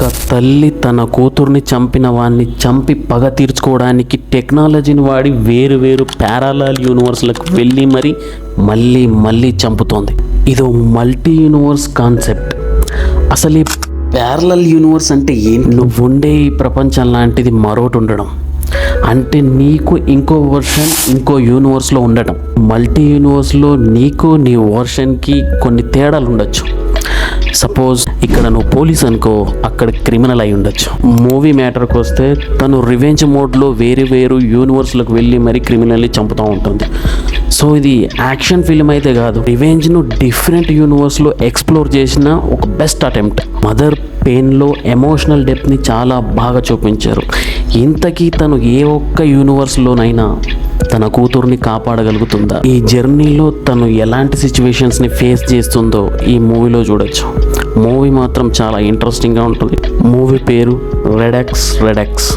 ఒక తల్లి తన కూతుర్ని చంపిన వాడిని చంపి పగ తీర్చుకోవడానికి టెక్నాలజీని వాడి వేరు వేరు ప్యారలల్ యూనివర్స్లకు వెళ్ళి మళ్ళీ చంపుతోంది. ఇదో మల్టీ యూనివర్స్ కాన్సెప్ట్. అసలు ఈ ప్యారలల్ యూనివర్స్ అంటే ఏంటి? నువ్వు ఉండే ఈ ప్రపంచం లాంటిది మరోటి ఉండడం, అంటే నీకు ఇంకో వర్షన్ ఇంకో యూనివర్స్లో ఉండటం. మల్టీ యూనివర్స్లో నీకు నీ వర్షన్కి కొన్ని తేడాలు ఉండొచ్చు. సపోజ్ ఇక్కడ నువ్వు పోలీస్ అనుకో, అక్కడ క్రిమినల్ అయి ఉండొచ్చు. మూవీ మ్యాటర్కి వస్తే తను రివెంజ్ మోడ్లో వేరు యూనివర్స్లకు వెళ్ళి క్రిమినల్ని చంపుతూ ఉంటుంది. సో ఇది యాక్షన్ ఫిల్మ్ అయితే కాదు, రివెంజ్ను డిఫరెంట్ యూనివర్స్లో ఎక్స్ప్లోర్ చేసిన ఒక బెస్ట్ అటెంప్ట్. మదర్ పెయిన్లో ఎమోషనల్ డెప్త్ని చాలా బాగా చూపించారు. ఇంతకీ తను ఏ ఒక్క యూనివర్స్లోనైనా తన కూతుర్ని కాపాడగలుగుతుందా? ఈ జర్నీలో తను ఎలాంటి సిచ్యువేషన్స్ని ఫేస్ చేస్తుందో ఈ మూవీలో చూడొచ్చు. మూవీ మాత్రం చాలా ఇంట్రెస్టింగ్గా ఉంటుంది. మూవీ పేరు రెడెక్స్.